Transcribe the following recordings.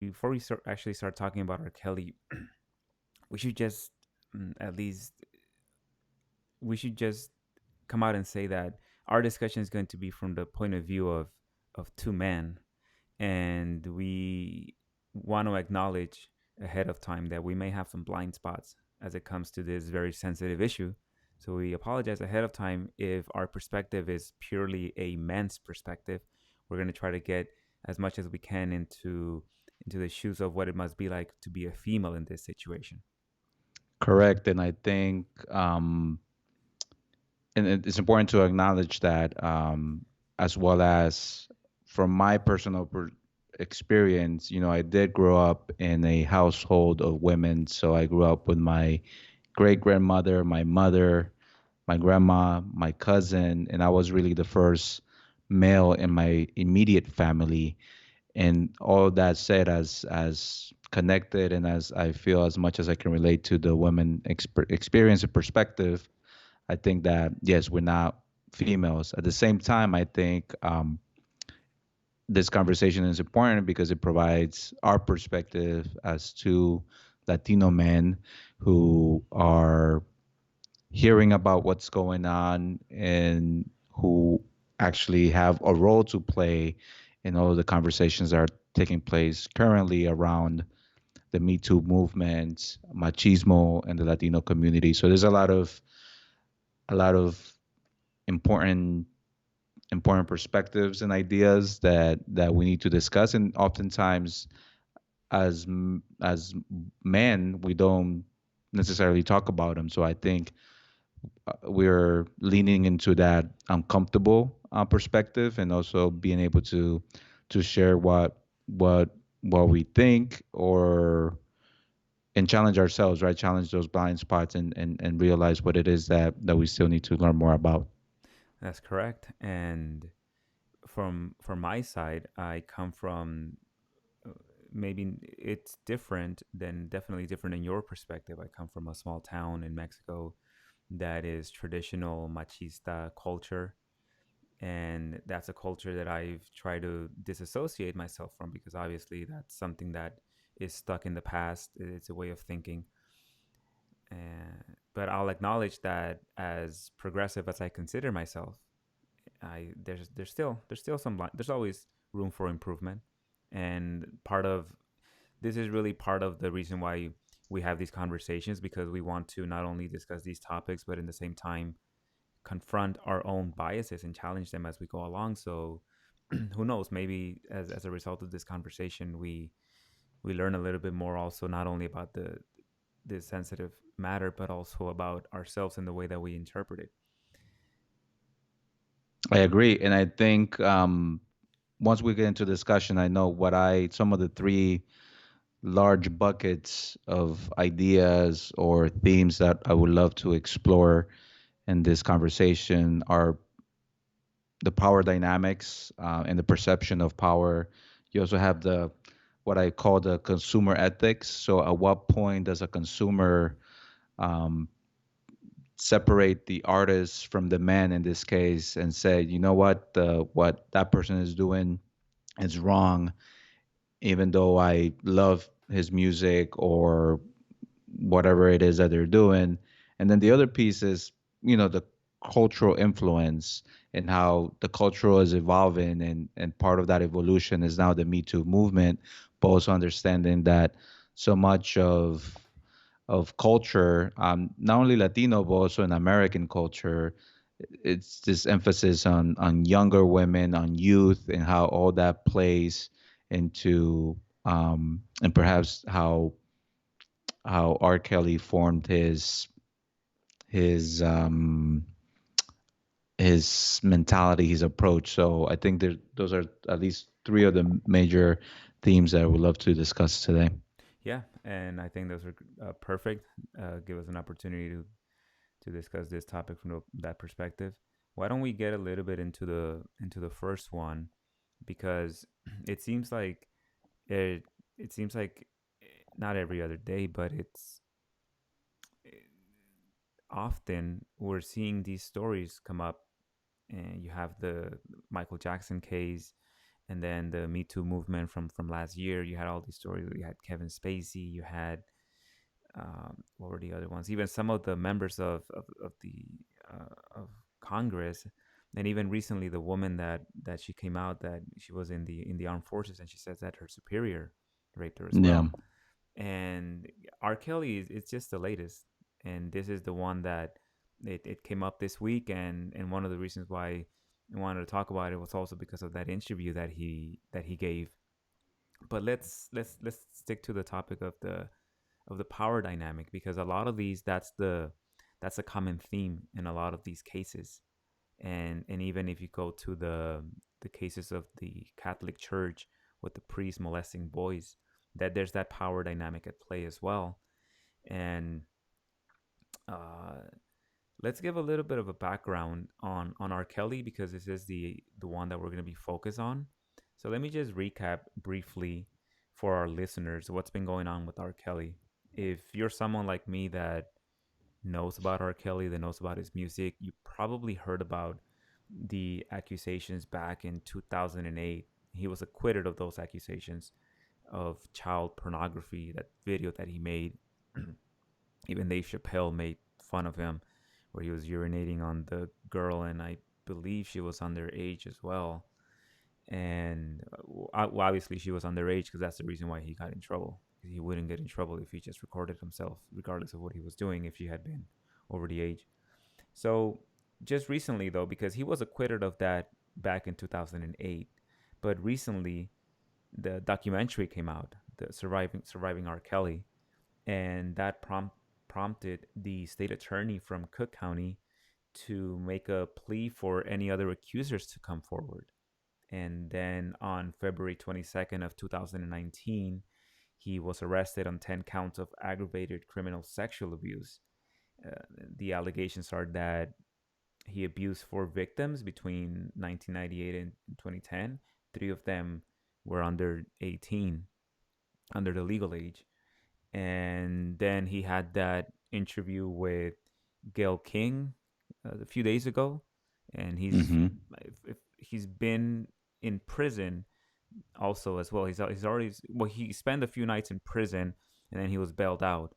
before we actually start talking about R. Kelly, we should just at least we should just come out and say that our discussion is going to be from the point of view of two men, and we want to acknowledge ahead of time that we may have some blind spots as it comes to this very sensitive issue. So we apologize ahead of time if our perspective is purely a man's perspective. We're going to try to get as much as we can into the shoes of what it must be like to be a female in this situation. Correct. And I think, and it's important to acknowledge that, as well as from my personal experience, I did grow up in a household of women. So I grew up with my great grandmother, my mother, my grandma, my cousin, and I was really the first male in my immediate family. And all that said, as connected and as I feel as much as I can relate to the women experience and perspective, I think that yes, we're not females. At the same time, I think this conversation is important because it provides our perspective as two Latino men who are hearing about what's going on and who actually have a role to play in all of the conversations that are taking place currently around the Me Too movement, machismo, and the Latino community. So there's a lot of important perspectives and ideas that we need to discuss, and oftentimes as men we don't necessarily talk about them. So I think we're leaning into that uncomfortable perspective, and also being able to share what we think, or and challenge ourselves, right? Challenge those blind spots, and realize what it is that we still need to learn more about. That's correct. And from my side, I come from maybe it's different than definitely different in your perspective. I come from a small town in Mexico that is traditional machista culture, and that's a culture that I've tried to disassociate myself from because obviously that's something that is stuck in the past. It's a way of thinking. But I'll acknowledge that as progressive as I consider myself, I there's still there's always room for improvement, and part of this is really part of the reason why we have these conversations, because we want to not only discuss these topics but in the same time confront our own biases and challenge them as we go along. So who knows, maybe as a result of this conversation we learn a little bit more also, not only about the this sensitive matter but also about ourselves and the way that we interpret it. I agree, and I think once we get into discussion, I know what I some of the three large buckets of ideas or themes that I would love to explore in this conversation are the power dynamics and the perception of power. You also have the what I call the consumer ethics. So, at what point does a consumer um, separate the artist from the man in this case and say, you know what that person is doing is wrong, even though I love his music or whatever it is that they're doing. And then the other piece is, the cultural influence and how the culture is evolving, and part of that evolution is now the Me Too movement, but also understanding that so much of culture, not only Latino but also in American culture, it's this emphasis on younger women, on youth, and how all that plays into and perhaps how R. Kelly formed his um, his mentality, his approach. So I think those are at least three of the major themes that I would love to discuss today. Yeah, and I think those are perfect. Give us an opportunity to discuss this topic from that perspective. Why don't we get a little bit into the first one, because it seems like it seems like not every other day, but it's often we're seeing these stories come up, and you have the Michael Jackson case, and then the Me Too movement from last year. You had all these stories. You had Kevin Spacey. You had what were the other ones? Even some of the members of the of Congress, and even recently the woman that she came out that she was in the armed forces, and she says that her superior raped her as Yeah. well. And R. Kelly is it's just the latest, and this is the one that it came up this week, and one of the reasons why I wanted to talk about it was also because of that interview that he gave. But let's stick to the topic of the power dynamic, because a lot of these that's a common theme in a lot of these cases. And even if you go to the cases of the Catholic Church with the priest molesting boys, that there's that power dynamic at play as well. And uh, let's give a little bit of a background on R. Kelly, because this is the one that we're going to be focused on. So let me just recap briefly for our listeners what's been going on with R. Kelly. If you're someone like me that knows about R. Kelly, that knows about his music, you probably heard about the accusations back in 2008. He was acquitted of those accusations of child pornography, that video that he made. Even Dave Chappelle made fun of him, where he was urinating on the girl, and I believe she was underage as well. And obviously, she was underage because that's the reason why he got in trouble. He wouldn't get in trouble if he just recorded himself, regardless of what he was doing, if she had been over the age. So, just recently, though, because he was acquitted of that back in 2008, but recently the documentary came out, the Surviving R. Kelly, and that prompted the state attorney from Cook County to make a plea for any other accusers to come forward. And then on February 22nd of 2019, he was arrested on 10 counts of aggravated criminal sexual abuse. Uh, the allegations are that he abused four victims between 1998 and 2010. Three of them were under 18, under the legal age. And then he had that interview with Gail King a few days ago, and Mm-hmm. if he's been in prison also as well. He's already, well, he spent a few nights in prison, and then he was bailed out.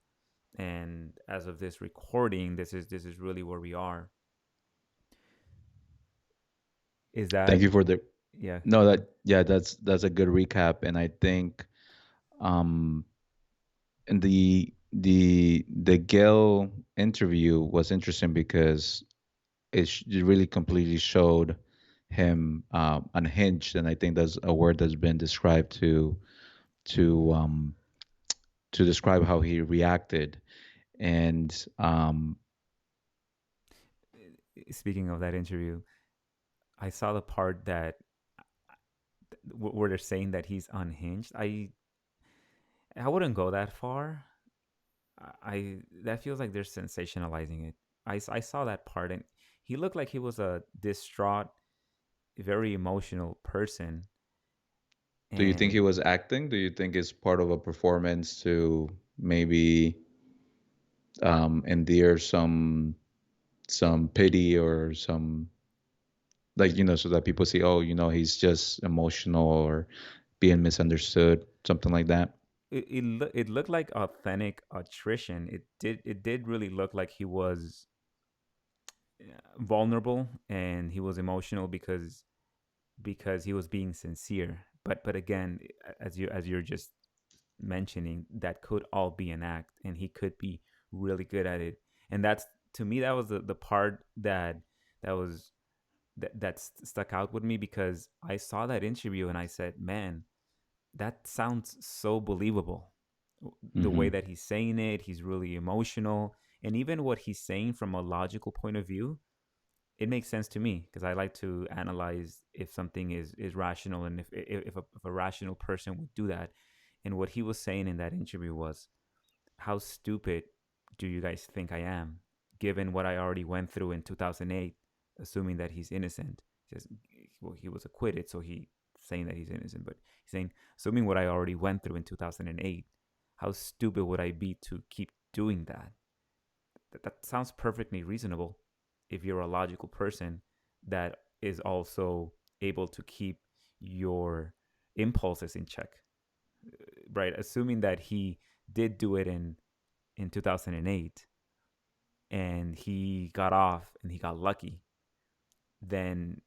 And as of this recording, this is really where we are. Is Thank that, you for the yeah? no, Go that ahead. yeah, that's a good recap, and I think um and the Gail interview was interesting because it really completely showed him unhinged, and I think that's a word that's been described to um to describe how he reacted. And Speaking of that interview, I saw the part that where they're saying that he's unhinged. I wouldn't go that far. I That feels like they're sensationalizing it. I saw that part, and he looked like he was a distraught, very emotional person. do you think he And was acting? Do you think it's part of a performance to maybe endear some pity or some, like, so that people see, oh, he's just emotional or being misunderstood, something like that? it looked like authentic attrition. It did really look like he was vulnerable, and he was emotional because he was being sincere. But again, as you're just mentioning, that could all be an act, and he could be really good at it. And that's, to me, that was the part that was that stuck out with me, because I saw that interview and I said, man, that sounds so believable. The way Mm-hmm. that he's saying it, he's really emotional, and even what he's saying from a logical point of view, it makes sense to me, because I like to analyze if something is rational, and if a rational person would do that. And what he was saying in that interview was, how stupid do you guys think I am, given what I already went through in 2008, assuming that he's innocent? Just, well, he was acquitted, so he's saying that he's innocent, but he's saying, assuming what I already went through in 2008, how stupid would I be to keep doing that? That sounds perfectly reasonable if you're a logical person that is also able to keep your impulses in check, right? Assuming that he did do it in 2008 and he got off and he got lucky, then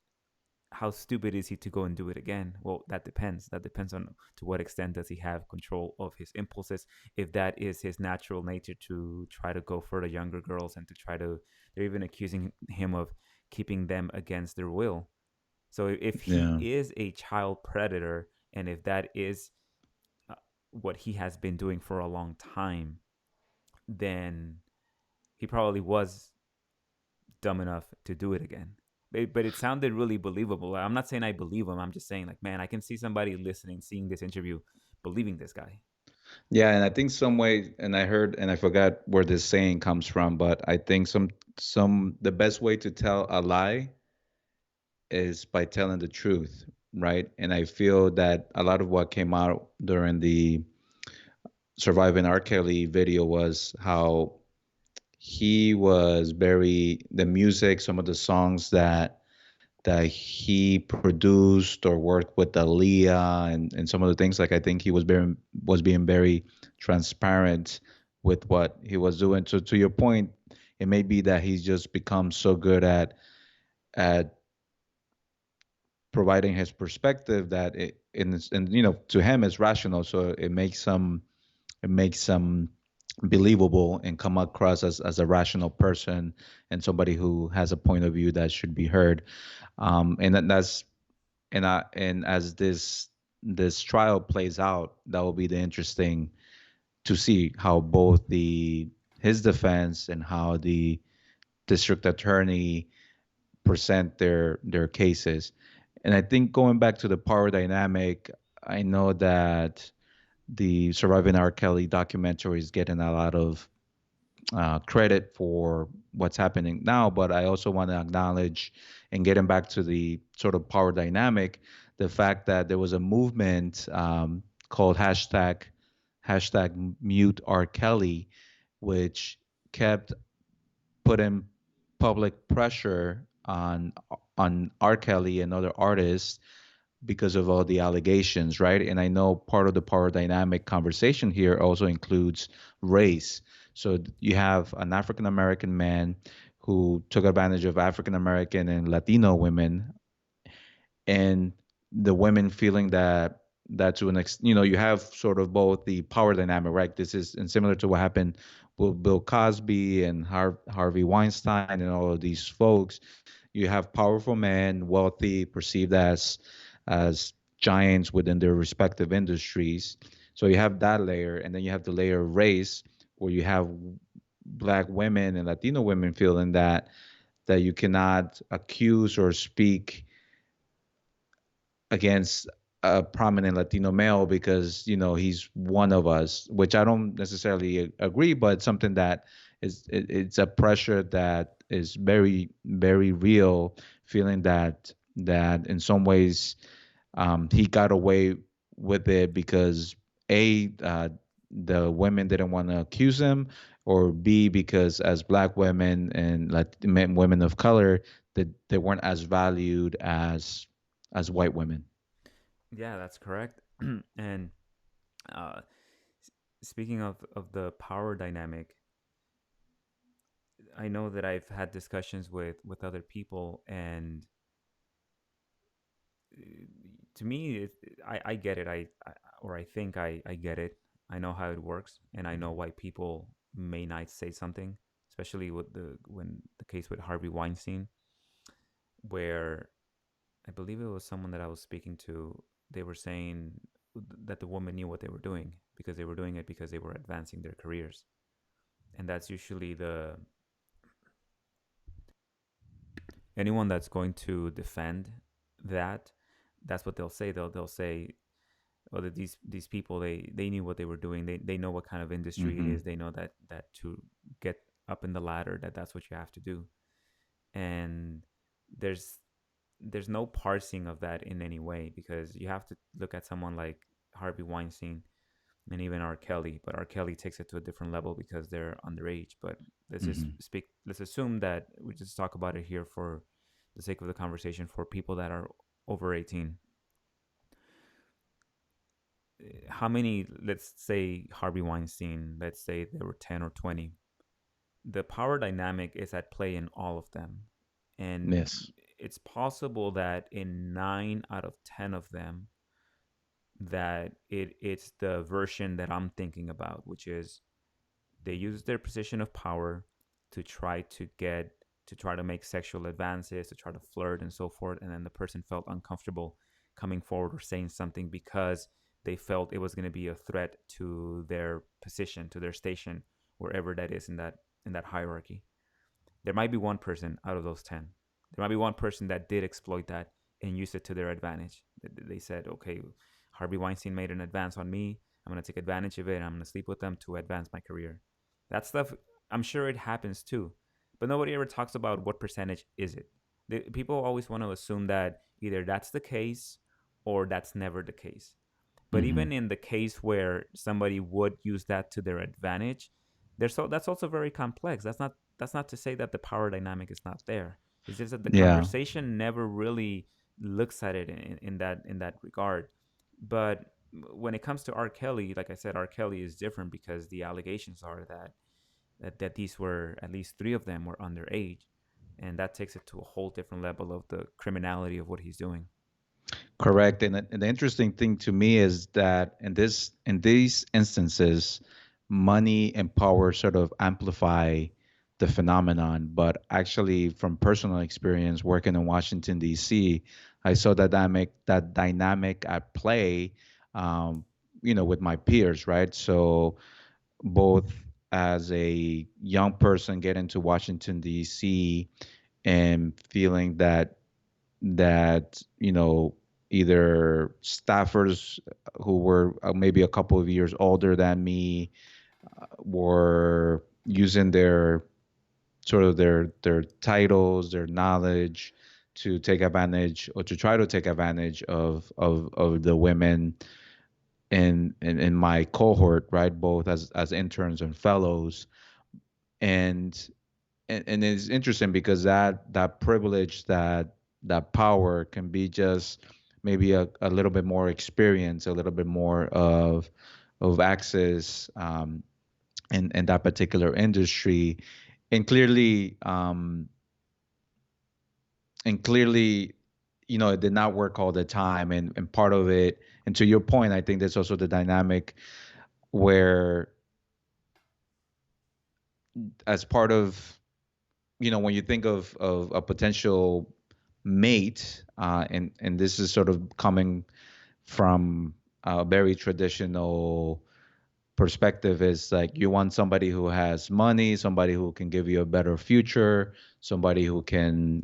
how stupid is he to go and do it again? Well, that depends. That depends on to what extent does he have control of his impulses. If that is his natural nature to try to go for the younger girls and to try to, they're even accusing him of keeping them against their will. So if he Yeah. is a child predator, and if that is uh, what he has been doing for a long time, then he probably was dumb enough to do it again. But it sounded really believable. I'm not saying I believe him. I'm just saying, like, man, I can see somebody listening, seeing this interview, believing this guy. Yeah, and I think some way, and I heard, and I forgot where this saying comes from, but I think some the best way to tell a lie is by telling the truth, right? And I feel that a lot of what came out during the Surviving R. Kelly video was how he was very the music, some of the songs that he produced or worked with Aaliyah and some of the things, like I think he was being very transparent with what he was doing. So to your point, it may be that he's just become so good at providing his perspective that and to him it's rational, so it makes some believable and come across as a rational person and somebody who has a point of view that should be heard. And that's and as this trial plays out, that will be the interesting to see how both the his defense and how the district attorney present their cases. And I think going back to the power dynamic, I know that the Surviving R. Kelly documentary is getting a lot of credit for what's happening now, but I also want to acknowledge, and getting back to the sort of power dynamic, the fact that there was a movement called hashtag Mute R. Kelly, which kept putting public pressure on R. Kelly and other artists because of all the allegations, right? And I know part of the power dynamic conversation here also includes race. So you have an African American man who took advantage of African American and Latino women, and the women feeling that to an you have sort of both the power dynamic, right? This is and similar to what happened with Bill Cosby and Harvey Weinstein and all of these folks. You have powerful men, wealthy, perceived as giants within their respective industries. So you have that layer, and then you have the layer of race, where you have black women and Latino women feeling that you cannot accuse or speak against a prominent Latino male because he's one of us, which I don't necessarily agree, but something that it's a pressure that is very very real, feeling that in some ways he got away with it because the women didn't want to accuse him, or B, because as black women and like women of color, that they weren't as valued as white women. Yeah, that's correct. And uh, speaking of the power dynamic, I know that I've had discussions with other people, and to me, I get it. Or I think I get it. I know how it works, and I know why people may not say something, especially with the case with Harvey Weinstein, where I believe it was someone that I was speaking to. They were saying that the woman knew what they were doing because they were doing it because they were advancing their careers, and that's usually the anyone that's going to defend that. That's what they'll say. They'll say, "Oh, that these people they knew what they were doing. They know what kind of industry it Mm-hmm. is. They know that to get up in the ladder, that's what you have to do." And there's there's no parsing of that in any way, because you have to look at someone like Harvey Weinstein and even R. Kelly, but R. Kelly takes it to a different level because they're underage. But let's just Mm-hmm. speak. Let's assume that we just talk about it here for the sake of the conversation for people that are over 18. how many, let's say Harvey Weinstein, let's say there were 10 or 20. The power dynamic is at play in all of them. And Yes. it's possible that in 9 out of 10 of them, that it's the version that I'm thinking about, which is they use their position of power to try to make sexual advances, to try to flirt and so forth, and then the person felt uncomfortable coming forward or saying something because they felt it was going to be a threat to their position, to their station, wherever that is in that hierarchy. There might be one person out of those 10. There might be one person that did exploit that and use it to their advantage. They said, okay, Harvey Weinstein made an advance on me. I'm going to take advantage of it. And I'm going to sleep with them to advance my career. That stuff, I'm sure it happens too. But nobody ever talks about what percentage is it. People always want to assume that either that's the case or that's never the case. But Hmm. even in the case where somebody would use that to their advantage, that's also very complex. That's not to say that the power dynamic is not there. It's just that the Yeah. conversation never really looks at it in that regard. But when it comes to R. Kelly, like I said, R. Kelly is different because the allegations are that these were, at least three of them were underage, and that takes it to a whole different level of the criminality of what he's doing. Correct. And the interesting thing to me is that in these instances, money and power sort of amplify the phenomenon. But actually, from personal experience working in Washington D.C., I saw that dynamic at play, um, with my peers, right? So both as a young person getting to Washington D.C. and feeling that either staffers who were maybe a couple of years older than me were using their titles, their knowledge to take advantage or to try to take advantage of the women in my cohort, right? Both as interns and fellows. And and it's interesting because that privilege, that power can be just maybe a little bit more experience, a little bit more of access, in that particular industry, and clearly, it did not work all the time, and part of it, and to your point, I think there's also the dynamic where, as part of, when you think of a potential mate, and this is sort of coming from a very traditional perspective, is like you want somebody who has money, somebody who can give you a better future, somebody who can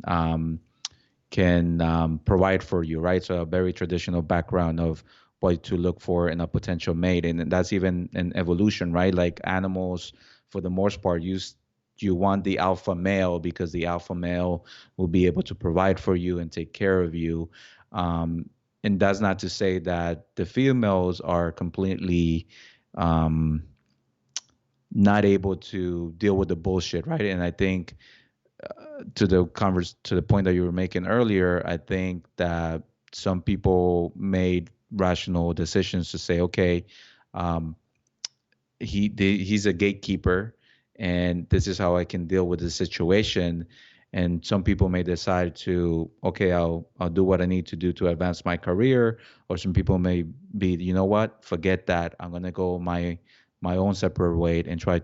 provide for you, right? So a very traditional background of what to look for in a potential mate, and that's even in evolution, right? Like animals, for the most part, you want the alpha male because the alpha male will be able to provide for you and take care of you. Um, and that's not to say that the females are completely um, not able to deal with the bullshit, right? And I think to the point that you were making earlier, I think that some people made rational decisions to say, okay, um, he's a gatekeeper, and this is how I can deal with the situation. And some people may decide to, okay, I'll do what I need to do to advance my career, or some people may be, you know what, forget that. I'm gonna go my own separate way and try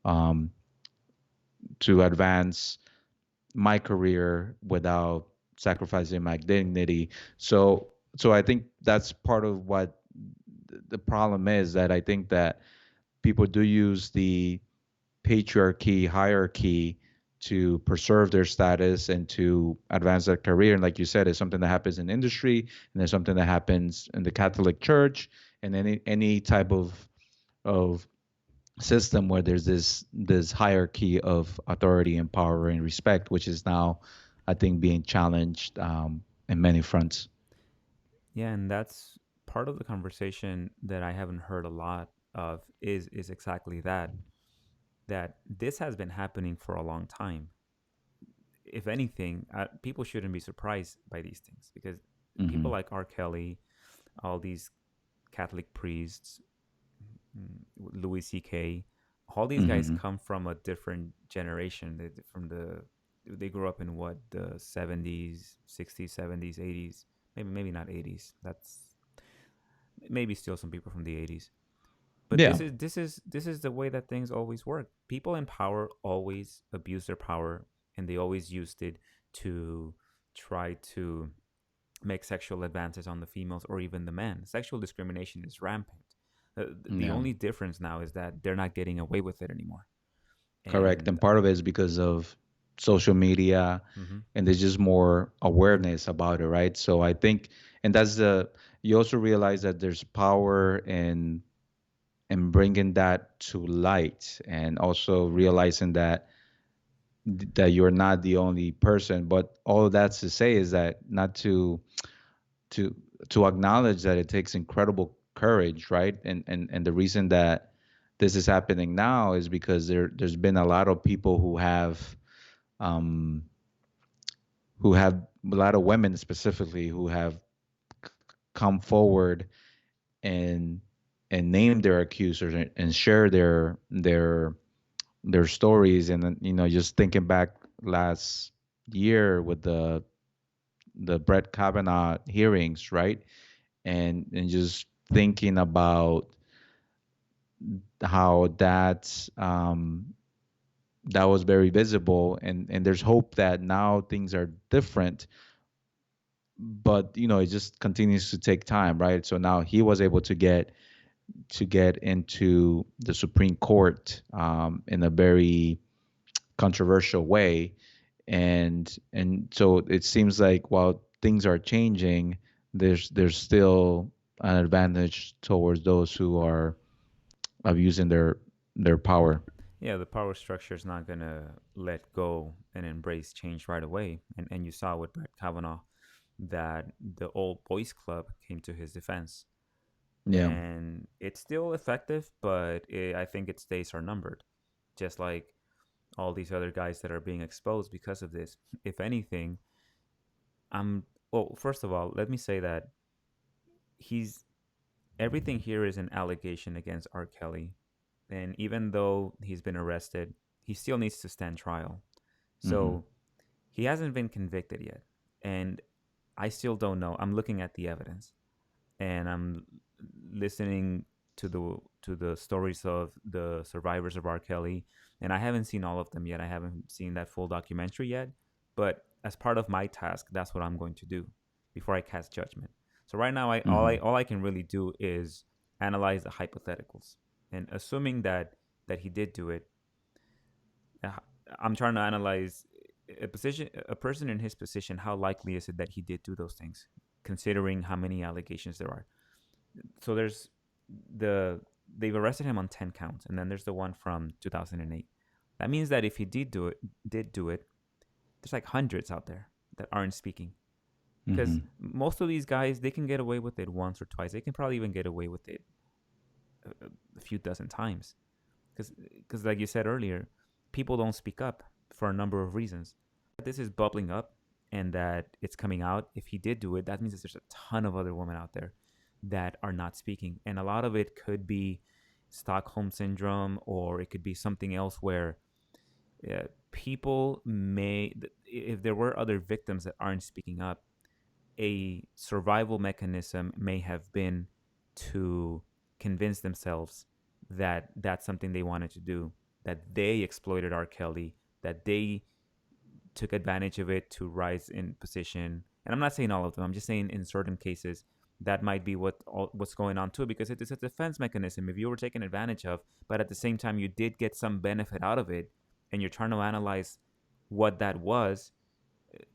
um, to advance my career without sacrificing my dignity. So I think that's part of what the problem is, that I think that people do use the patriarchy hierarchy to preserve their status and to advance their career. And like you said, it's something that happens in industry, and there's something that happens in the Catholic Church, and any type of system where there's this hierarchy of authority and power and respect, which is now, I think, being challenged in many fronts. Yeah, and that's part of the conversation that I haven't heard a lot of is exactly that, that this has been happening for a long time. If anything, people shouldn't be surprised by these things because people Hmm. like R. Kelly, all these Catholic priests, Louis C.K. All these guys Mm-hmm. come from a different generation. They grew up in what, the 70s, 60s, 70s, 80s. Maybe not 80s. That's maybe still some people from the 80s. But Yeah. this is the way that things always work. People in power always abuse their power, and they always used it to try to make sexual advances on the females or even the men. Sexual discrimination is rampant. The Yeah. only difference now is that they're not getting away with it anymore. Correct. And And part of it is because of social media, mhm, and there's just more awareness about it, right? So I think, and that's the, you also realize that there's power in bringing that to light, and also realizing that you're not the only person. But all that's to say is that not to to acknowledge that it takes incredible courage, right? And the reason that this is happening now is because there's been a lot of people um, who have a lot of women specifically who have come forward and name their accusers, and share their stories. And then, just thinking back last year with the Brett Kavanaugh hearings, right? And just thinking about how that was very visible, and there's hope that now things are different. But it just continues to take time, right? So now he was able to get into the Supreme Court, in a very controversial way. And so it seems like while things are changing, there's still an advantage towards those who are abusing their power. yeah, the power structure is not gonna let go and embrace change right away. And you saw with Brett Kavanaugh that the old boys club came to his defense, Yeah. and it's still effective, but I think its days are numbered. Just like all these other guys that are being exposed because of this. If anything, I'm well. First of all, let me say that he's everything here is an allegation against R. Kelly, and even though he's been arrested, he still needs to stand trial. Hmm. So he hasn't been convicted yet, and I still don't know. I'm looking at the evidence, and I'm listening to the stories of the survivors of R. Kelly, and I haven't seen all of them yet. I haven't seen that full documentary yet, but as part of my task, that's what I'm going to do before I cast judgment. So right now, I all I Hmm. all I can really do is analyze the hypotheticals, and assuming that he did do it, uh, I'm trying to analyze a person in his position. How likely is it that he did do those things, considering how many allegations there are? So there's the they've arrested him on 10 counts, and then there's the one from 2008. That means that if he did do it, there's like hundreds out there that aren't speaking, because Hmm. most of these guys, they can get away with it once or twice. They can probably even get away with it a few dozen times, because like you said earlier, people don't speak up for a number of reasons. This is bubbling up and that it's coming out. If he did do it, that means that there's a ton of other women out there that are not speaking, and a lot of it could be Stockholm syndrome, or it could be something else where people may, if there were other victims that aren't speaking up, a survival mechanism may have been to convince themselves that that's something they wanted to do, that they exploited R. Kelly, that they took advantage of it to rise in position. And I'm not saying all of them. I'm just saying in certain cases that might be what's going on too, because it is a defense mechanism. If you were taken advantage of, but at the same time you did get some benefit out of it, and you're trying to analyze what that was,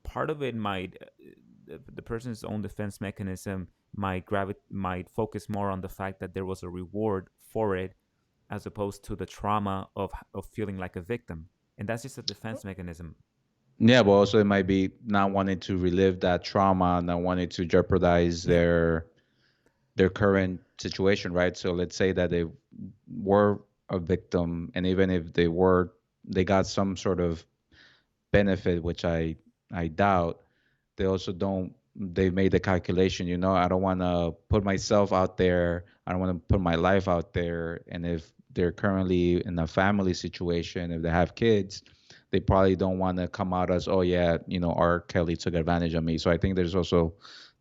part of it might the person's own defense mechanism might focus more on the fact that there was a reward for it, as opposed to the trauma of feeling like a victim, and that's just a defense mechanism. Yeah, but also it might be not wanting to relive that trauma, not wanting to jeopardize Yeah. their current situation, right? So let's say that they were a victim, and even if they got some sort of benefit, which I doubt. They also don't they made the calculation. I don't want to put myself out there. I don't want to put my life out there. And if they're currently in a family situation, if they have kids, they probably don't want to come out as, oh yeah, R. Kelly took advantage of me. So I think there's also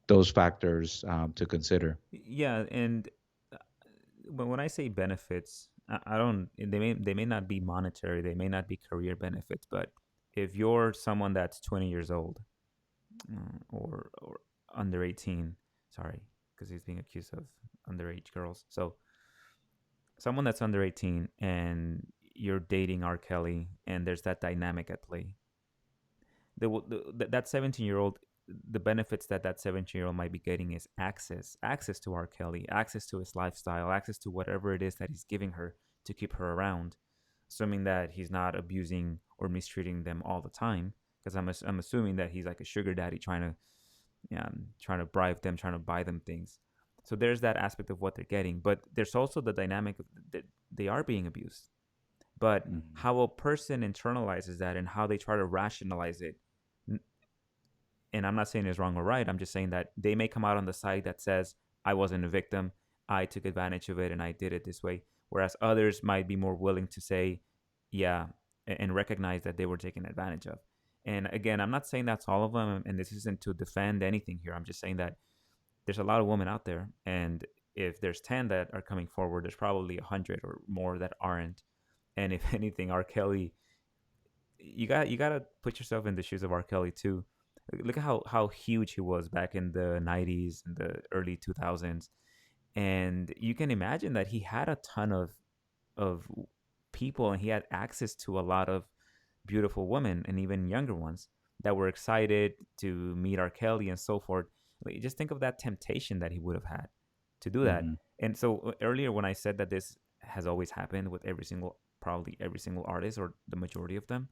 those factors to consider. Yeah, and uh, when I say benefits, I don't. They may not be monetary. They may not be career benefits. But if you're someone that's 20 years old, or under 18, sorry, because he's being accused of underage girls. So someone that's under 18 and you're dating R. Kelly, and there's that dynamic at play. That 17-year-old, the benefits that 17-year-old might be getting is access to R. Kelly, access to his lifestyle, access to whatever it is that he's giving her to keep her around, assuming that he's not abusing or mistreating them all the time. Because I'm assuming that he's like a sugar daddy trying to, yeah, trying to bribe them, trying to buy them things. So there's that aspect of what they're getting, but there's also the dynamic that they are being abused. But Mhm. how a person internalizes that and how they try to rationalize it, and I'm not saying it's wrong or right. I'm just saying that they may come out on the side that says, I wasn't a victim, I took advantage of it, and I did it this way. Whereas others might be more willing to say, yeah, and recognize that they were taken advantage of. And again, I'm not saying that's all of them, and this isn't to defend anything here. I'm just saying that there's a lot of women out there, and if there's 10 that are coming forward, there's probably 100 or more that aren't. And if anything, R. Kelly, you gotta put yourself in the shoes of R. Kelly too. Look at how huge he was back in the 90s and the early 2000s, and you can imagine that he had a ton of people, and he had access to a lot of beautiful women and even younger ones that were excited to meet R. Kelly and so forth. Like, just think of that temptation that he would have had to do that. Mhm. And so earlier when I said that this has always happened with probably every single artist or the majority of them,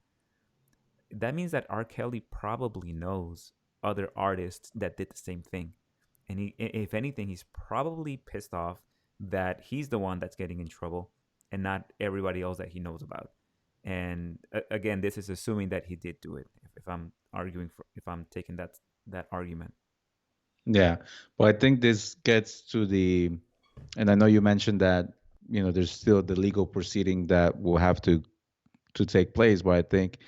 that means that R. Kelly probably knows other artists that did the same thing. And if anything, he's probably pissed off that he's the one that's getting in trouble and not everybody else that he knows about. And again, this is assuming that he did do it. If I'm arguing for, if I'm taking that argument. Yeah, but I think this gets to and I know you mentioned that there's still the legal proceeding that will have to take place, but I think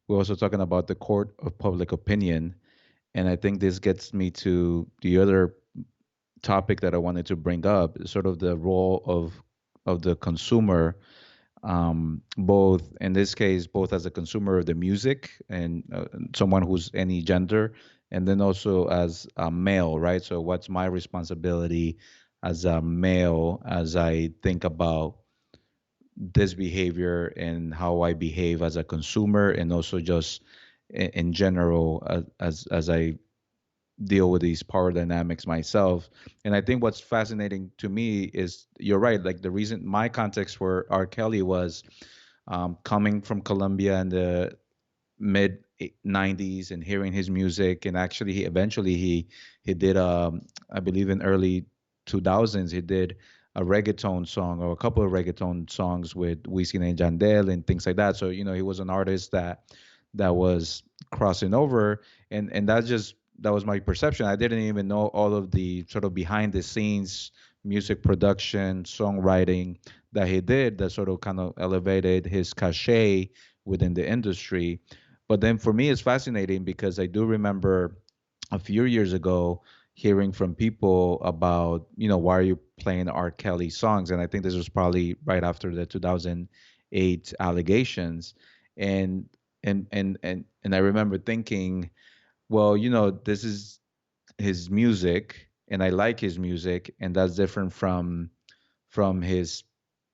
we're also talking about the court of public opinion, and I think this gets me to the other topic that I wanted to bring up, sort of the role of the consumer, both in this case, both as a consumer of the music and someone who's any gender, and then also as a male, right? So, what's my responsibility as a male as I think about this behavior and how I behave as a consumer, and also just in general as I deal with these power dynamics myself. And I think what's fascinating to me is you're right. Like the reason my context for R. Kelly was coming from Colombia in the mid 90s and hearing his music, and actually he did I believe in early 2000s he did a reggaeton song or a couple of reggaeton songs with Wisin and Yandel and things like that. So he was an artist that was crossing over, and that was my perception. I didn't even know all of the sort of behind the scenes music production, songwriting that he did that sort of kind of elevated his cachet within the industry. But then for me, it's fascinating because I do remember a few years ago hearing from people about, why are you playing R. Kelly songs? And I think this was probably right after the 2008 allegations. And and I remember thinking, well, this is his music and I like his music, and that's different from his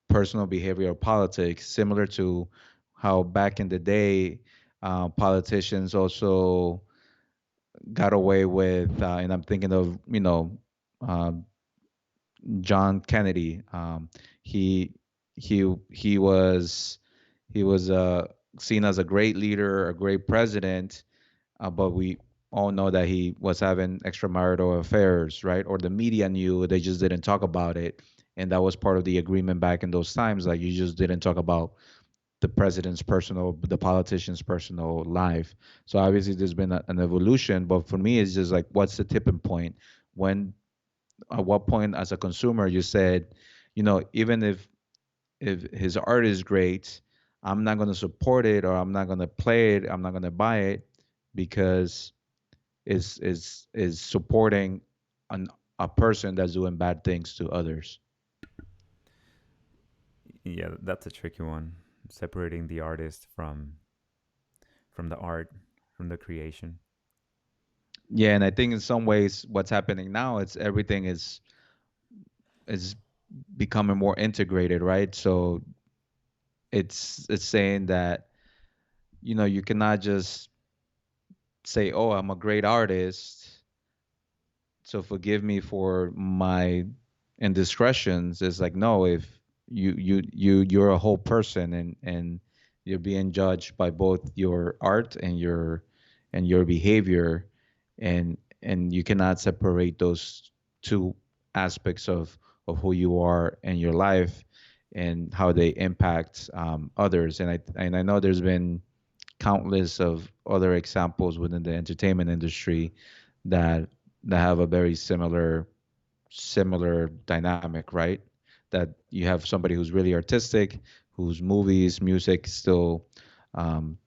personal behavior or politics, similar to how back in the day politicians also got away with, and I'm thinking of uh, John Kennedy. He he was seen as a great leader, a great president, but we all know that he was having extramarital affairs, right? Or the media knew, they just didn't talk about it, and that was part of the agreement back in those times. Like you just didn't talk about the president's personal, the politician's personal life. So obviously there's been an evolution, but for me it's just like, what's the tipping point? When, at what point as a consumer you said, even if his art is great, I'm not going to support it, or I'm not going to play it, I'm not going to buy it, because is supporting an, a person that's doing bad things to others. Yeah, that's a tricky one. Separating the artist from the art, from the creation. Yeah, and I think in some ways what's happening now, it's everything is becoming more integrated, right? So it's saying that, you cannot just say, "Oh, I'm a great artist, so forgive me for my indiscretions." It's like, no, if you're a whole person, and you're being judged by both your art and your behavior, and you cannot separate those two aspects of who you are and your life, and how they impact others. And I know there's been countless of other examples within the entertainment industry that have a very similar dynamic, right? That you have somebody who's really artistic, whose movies, music still, um,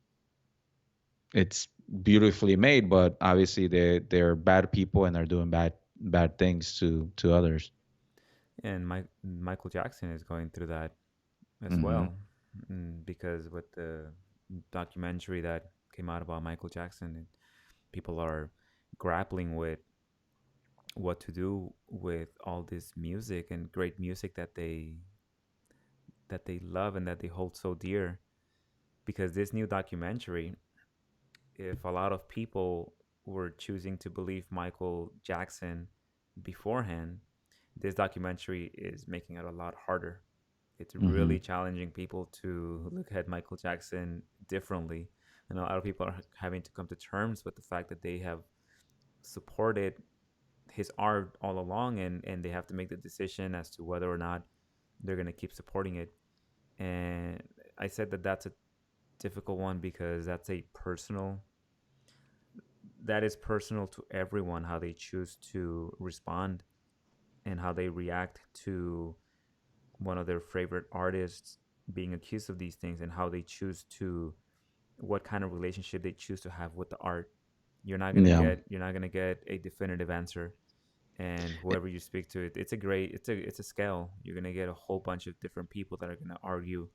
it's beautifully made, but obviously they're bad people and are doing bad things to others. And Michael Jackson is going through that as Hmm. well, because with the documentary that came out about Michael Jackson, people are grappling with what to do with all this music and great music that they love and that they hold so dear. Because this new documentary, if a lot of people were choosing to believe Michael Jackson beforehand, this documentary is making it a lot harder. It's Hmm. really challenging people to look at Michael Jackson differently. And a lot of people are having to come to terms with the fact that they have supported his art all along, and they have to make the decision as to whether or not they're going to keep supporting it. And I said that that's a difficult one because that is personal to everyone, how they choose to respond and how they react to one of their favorite artists being accused of these things, and how they choose to what kind of relationship they choose to have with the art. Yeah. You're not gonna get a definitive answer, and whoever you speak to, it's a scale. You're gonna get a whole bunch of different people that are gonna argue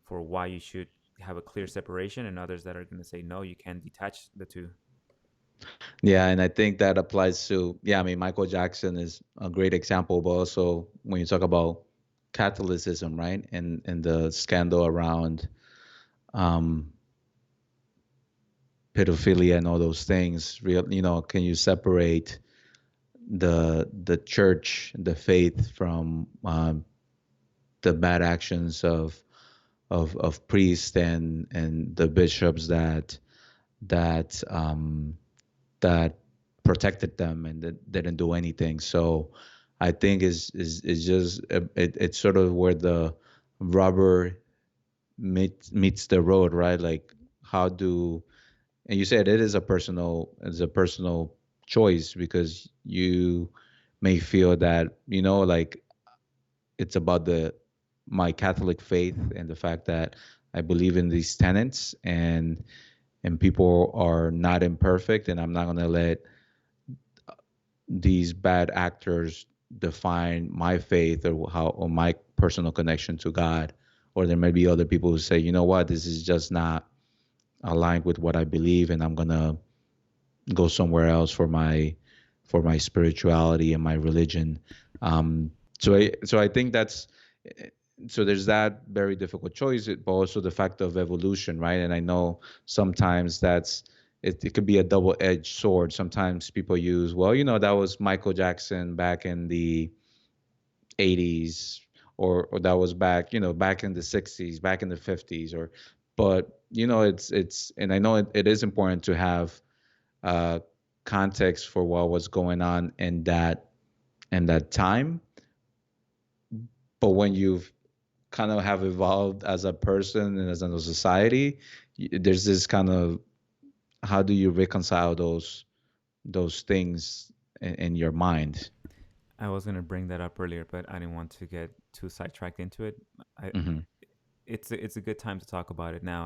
for why you should have a clear separation, and others that are gonna say no, you can't detach the two. Yeah, and I think that applies to, yeah, I mean, Michael Jackson is a great example, but also when you talk about Catholicism, right? And the scandal around um pedophilia and all those things, real, can you separate the church, the faith, from the bad actions of priests and the bishops that that protected them and that didn't do anything. So I think is just it's sort of where the rubber meets the road, right? Like, how do, and you said it's a personal choice, because you may feel that, like, it's about the my Catholic faith and the fact that I believe in these tenets, and people are not imperfect, and I'm not going to let these bad actors define my faith, or how, or my personal connection to God. Or there may be other people who say, you know what, this is just not aligned with what I believe, and I'm going to go somewhere else for my spirituality and my religion. So I think that's, so there's that very difficult choice, but also the fact of evolution, right? And I know sometimes it could be a double-edged sword. Sometimes people use, well, that was Michael Jackson back in the 80s, or that was back, back in the 60s, back in the 50s, or, but it's, and I know it is important to have uh, context for what was going on in that time. But when you've kind of have evolved as a person and as a society, there's this kind of, how do you reconcile those things in your mind? I was gonna bring that up earlier, but I didn't want to get too sidetracked into it. I, Hmm. it's a good time to talk about it now.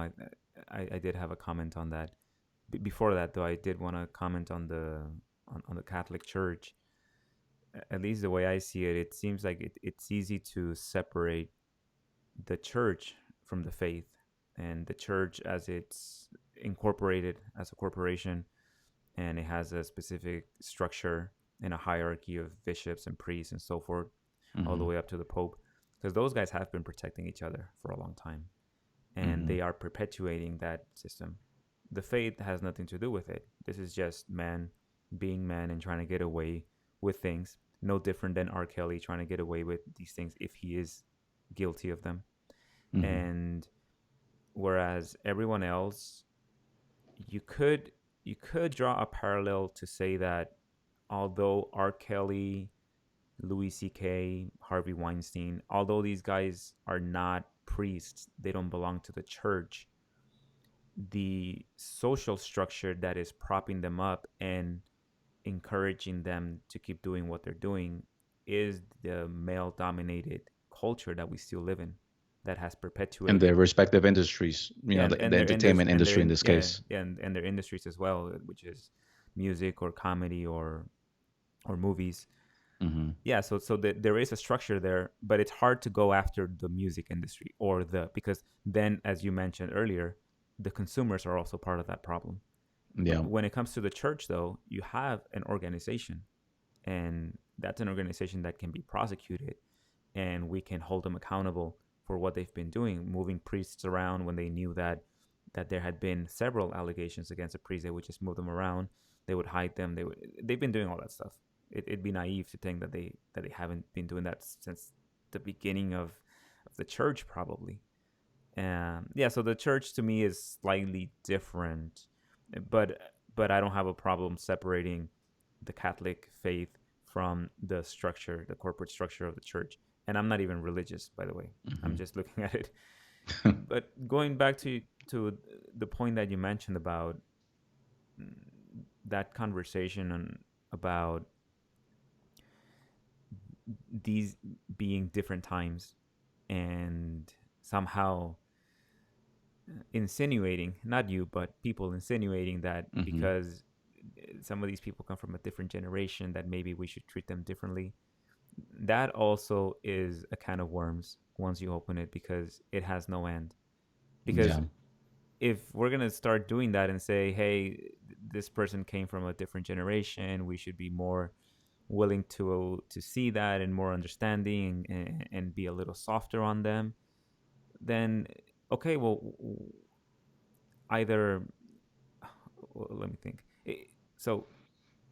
I did have a comment on that. Before that, though, I did want to comment on on the Catholic Church. At least the way I see it, it seems like it's easy to separate the church from the faith, and the church as it's incorporated as a corporation, and it has a specific structure and a hierarchy of bishops and priests and so forth, all the Hmm. way up to the Pope, because those guys have been protecting each other for a long time, and Hmm. they are perpetuating that system. The faith has nothing to do with it. This is just man being man and trying to get away with things, no different than R. Kelly trying to get away with these things if he is guilty of them. Hmm. And whereas everyone else, you could you could draw a parallel to say that although R. Kelly, Louis C.K., Harvey Weinstein, although these guys are not priests, they don't belong to the church, the social structure that is propping them up and encouraging them to keep doing what they're doing is the male dominated culture that we still live in, that has In perpetuated. their respective industries, Yeah, the entertainment industry in this case. and their industries as well, which is music or comedy or movies. Hmm. Yeah, there is a structure there, but it's hard to go after the music industry or the because then, as you mentioned earlier, the consumers are also part of that problem. Yeah. When it comes to the church, though, you have an organization, and that's an organization that can be prosecuted, and we can hold them accountable for what they've been doing, moving priests around when they knew that there had been several allegations against a priest. They would just move them around. They would hide them. They've been doing all that stuff. It'd be naive to think that they haven't been doing that since the beginning of the church, probably. Yeah, so the church to me is slightly different, but I don't have a problem separating the Catholic faith from the structure, the corporate structure of the church. And I'm not even religious, by the way. I'm Hmm. just looking at it. But going back to the point that you mentioned about mm, that conversation and about these being different times, and somehow insinuating, not you, but people insinuating that Hmm. because some of these people come from a different generation, that maybe we should treat them differently. That also is a can of worms once you open it, because it has no end. Because Yeah. if we're going to start doing that and say, hey, this person came from a different generation, we should be more willing to see that and more understanding, and be a little softer on them, then okay, well, either, well, let me think. So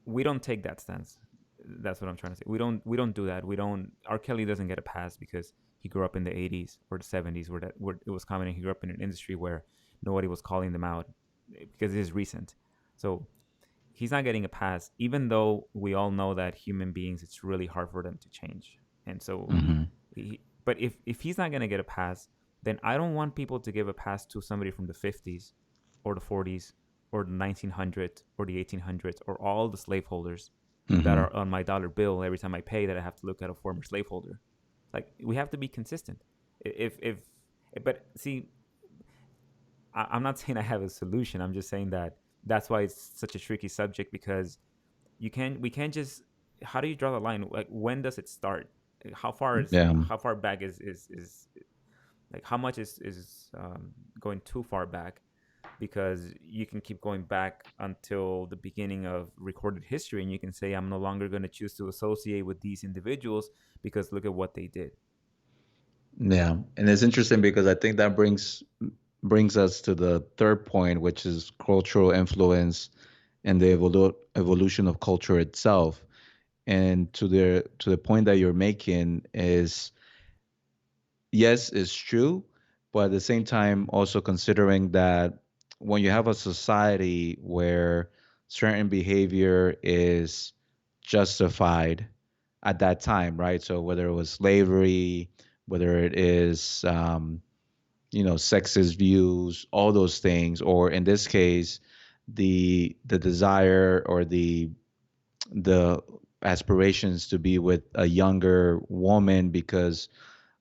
we don't take that stance. That's what I'm trying to say. We don't do that. We don't. R. Kelly doesn't get a pass because he grew up in the '80s or the '70s, where it was common, and he grew up in an industry where nobody was calling them out, because it is recent. So he's not getting a pass, even though we all know that human beings, it's really hard for them to change. And so, Hmm. but if he's not gonna get a pass, then I don't want people to give a pass to somebody from the '50s or the '40s or the 1900s or the 1800s, or all the slaveholders that Hmm. are on my dollar bill every time I pay, that I have to look at a former slaveholder. Like, we have to be consistent. If But see, I'm not saying I have a solution. I'm just saying that that's why it's such a tricky subject, because we can't just, how do you draw the line? Like, when does it start? Yeah. How far back is like, how much is going too far back? Because you can keep going back until the beginning of recorded history, and you can say, I'm no longer going to choose to associate with these individuals because look at what they did. Yeah, and it's interesting because I think that brings us to the third point, which is cultural influence and the evolution of culture itself. And to the point that you're making is, yes, it's true, but at the same time, also considering that when you have a society where certain behavior is justified at that time, right? So whether it was slavery, whether it is sexist views, all those things, or in this case, the desire or the aspirations to be with a younger woman because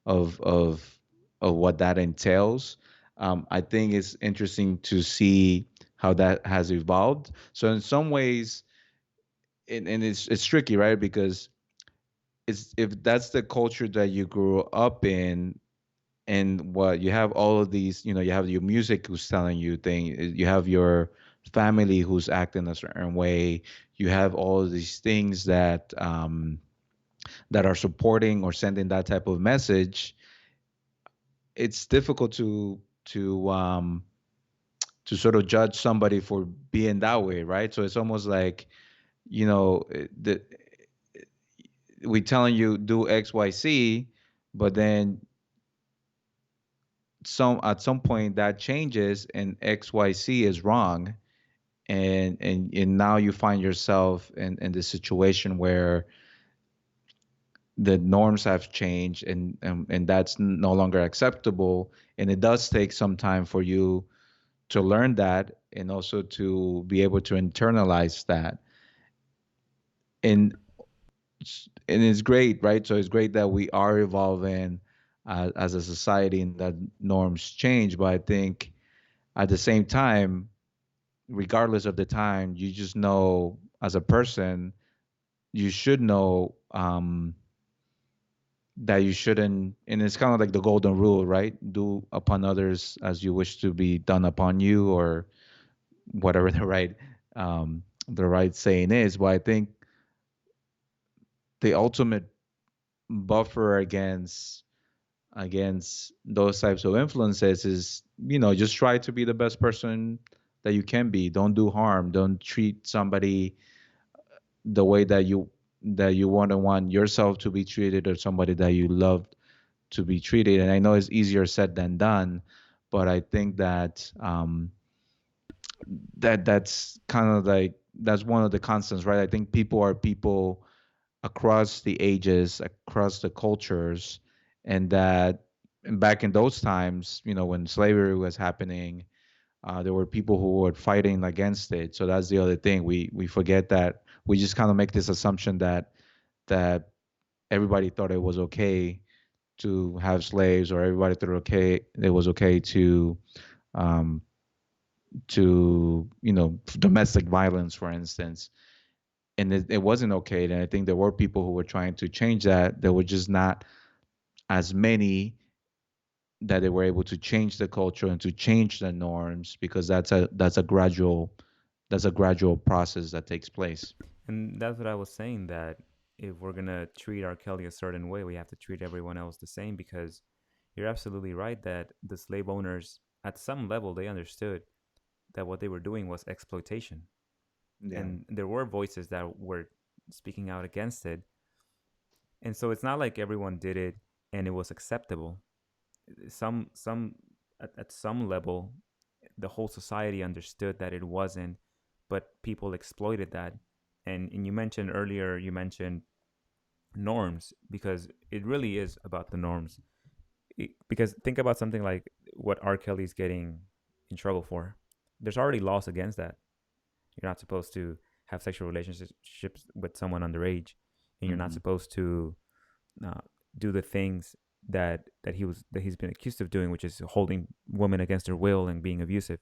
of of of what that entails. I think it's interesting to see how that has evolved. So in some ways, and it's tricky, right? Because it's if that's the culture that you grew up in, and what you have all of these, you have your music who's telling you things, you have your family who's acting a certain way, you have all of these things that are supporting or sending that type of message. It's difficult to sort of judge somebody for being that way, right? So it's almost like, the we telling you do XYZ, but then at some point that changes and XYZ is wrong, and now you find yourself in this situation where the norms have changed, and that's no longer acceptable, and it does take some time for you to learn that and also to be able to internalize that. and and it's great, right? So it's great that we are evolving as a society and that norms change, but I think at the same time, regardless of the time, you just know as a person, you should know that you shouldn't, and it's kind of like the golden rule, right? Do upon others as you wish to be done upon you, or whatever the right saying is. But I think the ultimate buffer against those types of influences is, just try to be the best person that you can be. Don't do harm. Don't treat somebody the way that you want yourself to be treated, or somebody that you love to be treated. And I know it's easier said than done, but I think that's kind of like that's one of the constants, right? I think people are people across the ages, across the cultures, and that and back in those times, when slavery was happening, there were people who were fighting against it. So that's the other thing. We forget that. We just kind of make this assumption that everybody thought it was okay to have slaves, or everybody thought it was okay um, to domestic violence, for instance, and it wasn't okay. And I think there were people who were trying to change that. There were just not as many that they were able to change the culture and to change the norms, because that's a gradual process that takes place. And that's what I was saying, that if we're gonna treat R. Kelly a certain way, we have to treat everyone else the same, because you're absolutely right that the slave owners, at some level, they understood that what they were doing was exploitation. Yeah. And there were voices that were speaking out against it. And so it's not like everyone did it and it was acceptable. Some at some level, the whole society understood that it wasn't, but people exploited that. And you mentioned earlier, you mentioned norms, because it really is about the norms. Because think about something like what R. Kelly's getting in trouble for. There's already laws against that. You're not supposed to have sexual relationships with someone underage, and you're not Hmm. supposed to uh, do the things that he's been accused of doing, which is holding women against their will and being abusive.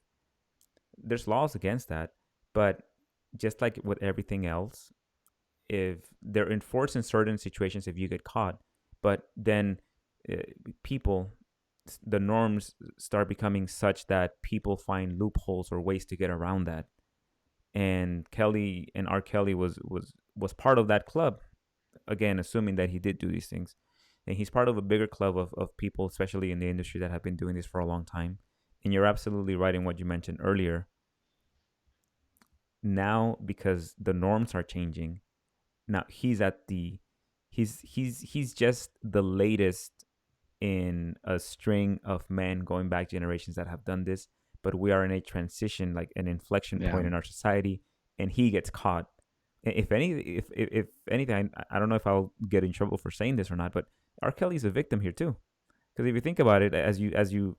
There's laws against that, but just like with everything else, if they're enforced in certain situations, if you get caught, but then uh, people, the norms start becoming such that people find loopholes or ways to get around that. And Kelly and R. Kelly was part of that club. Again, assuming that he did do these things, and he's part of a bigger club of people, especially in the industry, that have been doing this for a long time. And you're absolutely right in what you mentioned earlier. Now, because the norms are changing, now he's just the latest in a string of men going back generations that have done this. But we are in a transition, like an inflection Yeah. point in our society, and he gets caught. If anything, I don't know if I'll get in trouble for saying this or not, but R. Kelly's a victim here too. Because if you think about it, as you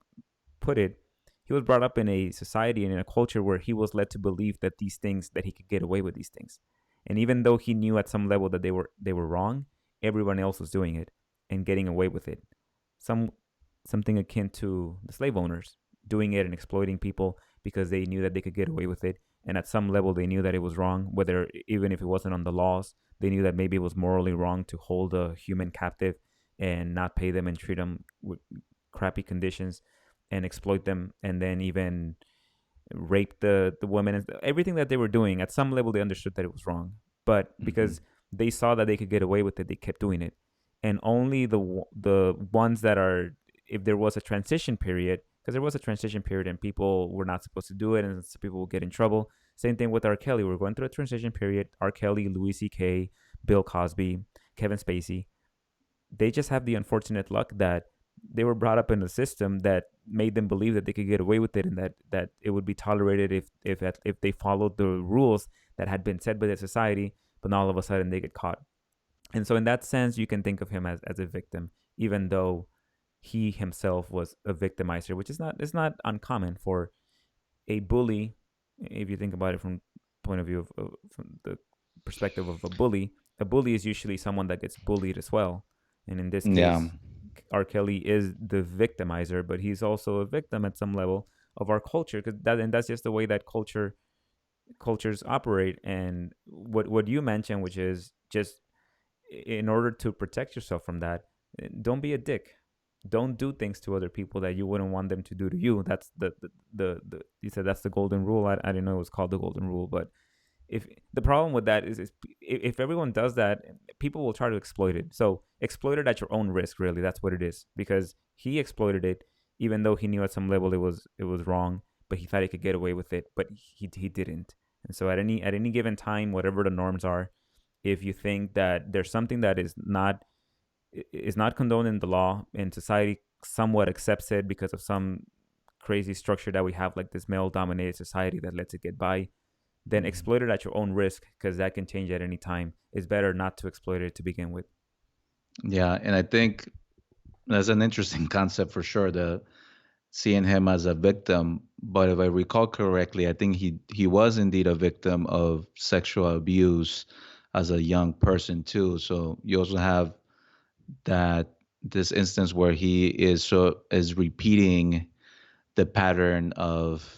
put it, he was brought up in a society and in a culture where he was led to believe that these things that he could get away with these things. And even though he knew at some level that they were wrong, everyone else was doing it and getting away with it. Some Something akin to the slave owners doing it and exploiting people because they knew that they could get away with it. And at some level, they knew that it was wrong, whether even if it wasn't on the laws, they knew that maybe it was morally wrong to hold a human captive and not pay them and treat them with crappy conditions and exploit them, and then even rape the women and everything that they were doing. At some level, they understood that it was wrong, but Hmm. because they saw that they could get away with it, they kept doing it. And only the ones that are, if there was a transition period, because there was a transition period and people were not supposed to do it, and some people will get in trouble. Same thing with R. Kelly. We're going through a transition period. R. Kelly, Louis C.K., Bill Cosby, Kevin Spacey, they just have the unfortunate luck that they were brought up in a system that made them believe that they could get away with it, and that it would be tolerated if they followed the rules that had been set by the society. But now all of a sudden they get caught. And so in that sense, you can think of him as a victim, even though he himself was a victimizer, which is not, it's not uncommon for a bully. If you think about it from point of view from the perspective of a bully is usually someone that gets bullied as well. And in this Yeah. case, R. Kelly is the victimizer, but he's also a victim at some level of our culture, because that's just the way that cultures operate. And what you mentioned, which is just in order to protect yourself from that, don't be a dick. Don't do things to other people that you wouldn't want them to do to you. That's the you said that's the golden rule. I didn't know it was called the golden rule, but if the problem with that is if everyone does that, people will try to exploit it. So exploit it at your own risk, really. That's what it is, because he exploited it, even though he knew at some level it was wrong, but he thought he could get away with it, but he didn't. And so at any given time, whatever the norms are, if you think that there's something that is not condoned in the law and society somewhat accepts it because of some crazy structure that we have, like this male dominated society that lets it get by, then Mhm. exploit it at your own risk, because that can change at any time. It's better not to exploit it to begin with. Yeah, and I think that's an interesting concept for sure. The seeing him as a victim, but if I recall correctly, I think he was indeed a victim of sexual abuse as a young person too. So you also have that this instance where he is repeating the pattern of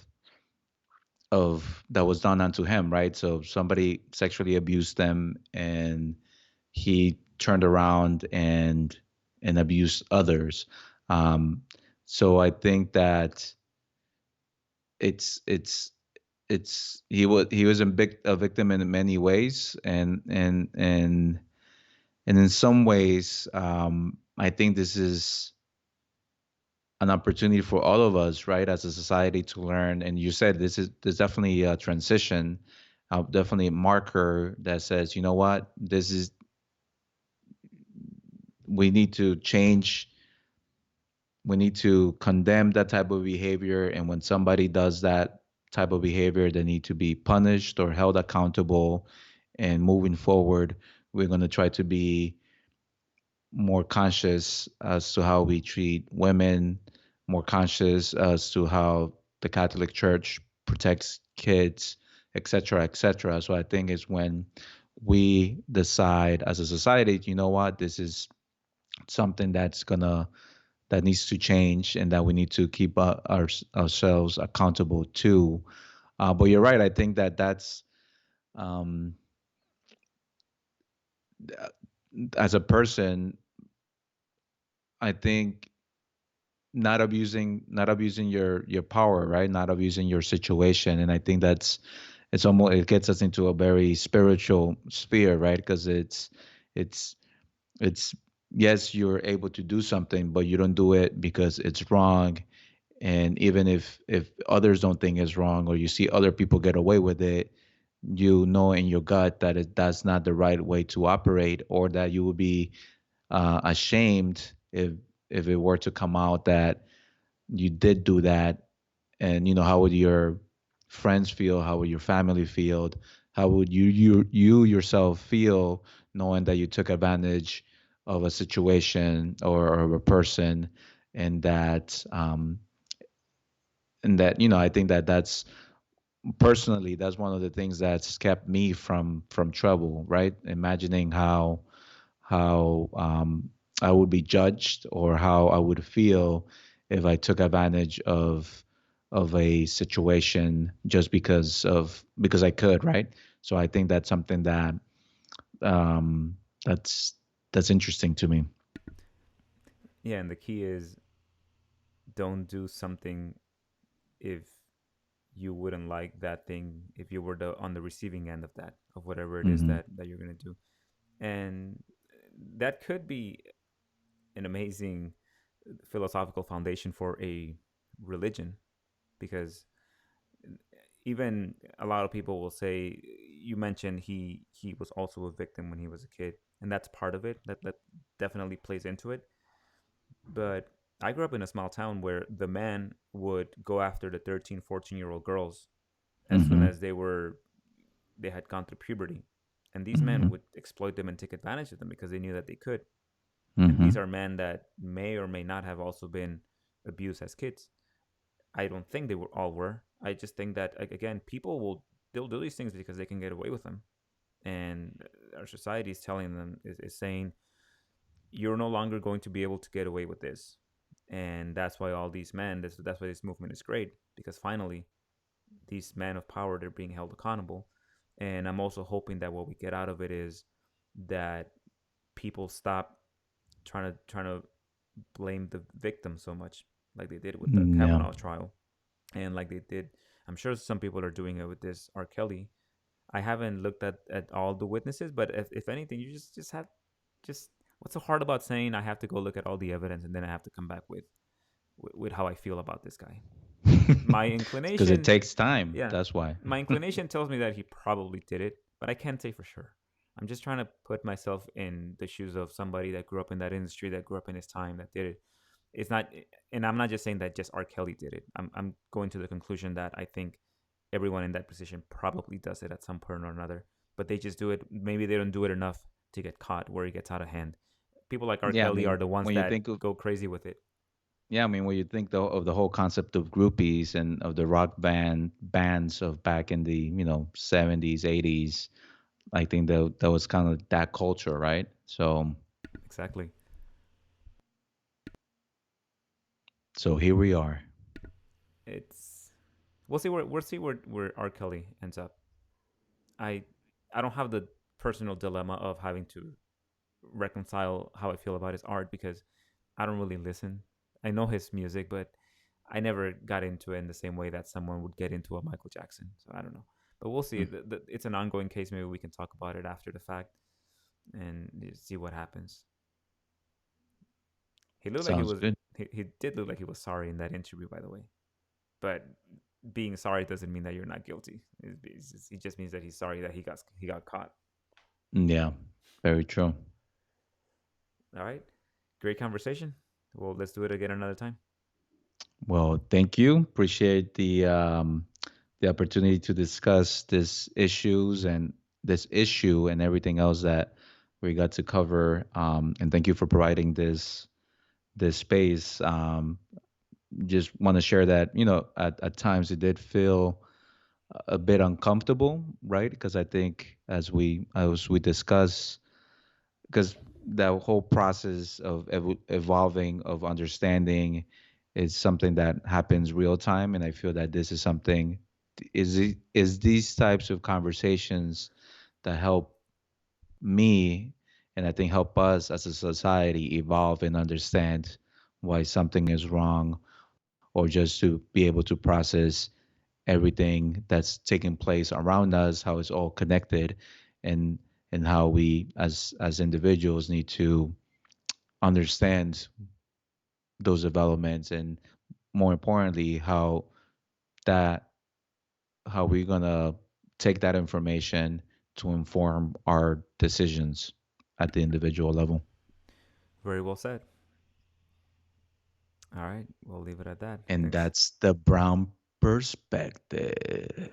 that was done unto him, right? So somebody sexually abused them, and he turned around and abused others. Um, so I think that it's it's he was a victim in many ways, and in some ways, I think this is an opportunity for all of us, right, as a society to learn. And you said there's definitely a transition, definitely a marker that says, you know what, this is we need to change. We need to condemn that type of behavior, and when somebody does that type of behavior, they need to be punished or held accountable. And moving forward, we're going to try to be more conscious as to how we treat women, more conscious as to how the Catholic Church protects kids, et cetera, et cetera. So I think it's when we decide as a society, you know what, this is something that needs to change, and that we need to keep ourselves accountable to. But you're right. I think that's um, as a person, I think not abusing your power, right? Not abusing your situation. And I think it's almost, it gets us into a very spiritual sphere, right? Because it's it's yes, you're able to do something, but you don't do it because it's wrong. And even if others don't think it's wrong, or you see other people get away with it, you know in your gut that that's not the right way to operate, or that you would be ashamed if it were to come out that you did do that. And how would your friends feel? How would your family feel? How would you yourself feel, knowing that you took advantage of a situation, or of a person? and that I think that that's personally that's one of the things that's kept me from trouble, right? Imagining how I would be judged or how I would feel if I took advantage of a situation just because I could, right? So I think that's something that um, that's that's interesting to me. Yeah, and the key is don't do something if you wouldn't like that thing if you were on the receiving end of that, of whatever it is Hmm. that you're going to do. And that could be an amazing philosophical foundation for a religion, because even a lot of people will say, you mentioned he was also a victim when he was a kid, and that's part of it, that definitely plays into it. But I grew up in a small town where the man would go after the 13, 14-year-old girls as soon Hmm. as they had gone through puberty. And these men Hmm. would exploit them and take advantage of them because they knew that they could. And these Hmm. are men that may or may not have also been abused as kids. I don't think they were all were. I just think that, like, again, people will they'll do these things because they can get away with them. And our society is telling them, is saying, you're no longer going to be able to get away with this. And that's why all these men, that's why this movement is great, because finally these men of power, they're being held accountable. And I'm also hoping that what we get out of it is that people stop trying to blame the victim so much, like they did with the Yeah. Kavanaugh trial, and like they did. I'm sure some people are doing it with this R. Kelly. I haven't looked at all the witnesses, but if anything, you just have just what's so hard about saying I have to go look at all the evidence and then I have to come back with how I feel about this guy. My Because it inclination, takes time. yeah, That's why. my inclination tells me that he probably did it, but I can't say for sure. I'm just trying to put myself in the shoes of somebody that grew up in that industry, that grew up in his time, that did it. It's not, and I'm not just saying that just R. Kelly did it. I'm going to the conclusion that I think everyone in that position probably does it at some point or another, but they just do it. Maybe they don't do it enough to get caught where it gets out of hand. People like R. Yeah, I Kelly are mean, the ones when you that think of go crazy with it. yeah, I mean, when you think though of the whole concept of groupies and of the rock bands of back in the 70s, 80s, I think that was kind of that culture, right? Exactly. So here we are. It's we'll see where R. Kelly ends up. I I don't have the personal dilemma of having to reconcile how I feel about his art because I don't really listen. I know his music, but I never got into it in the same way that someone would get into a Michael Jackson. So I don't know, but we'll see. Mm. It's an ongoing case. Maybe we can talk about it after the fact and see what happens. He looked like he Sounds was. good. He did look like he was sorry in that interview, by the way. But being sorry doesn't mean that you're not guilty. It just means that he's sorry that he got caught. Yeah, very true. All right, great conversation. Well, let's do it again another time. Well, thank you. Appreciate the opportunity to discuss this issue and everything else that we got to cover. And thank you for providing this space. Just want to share that at times it did feel a bit uncomfortable, right? Because I think as we discuss, because that whole process of evolving of understanding is something that happens real time, and I feel that this is something is these types of conversations that help me, and I think help us as a society evolve and understand why something is wrong, or just to be able to process everything that's taking place around us, how it's all connected, and how we as individuals need to understand those developments, and more importantly, that how we're gonna take that information to inform our decisions at the individual level. Very well said. All right, we'll leave it at that. And Thanks. that's the brown perspective.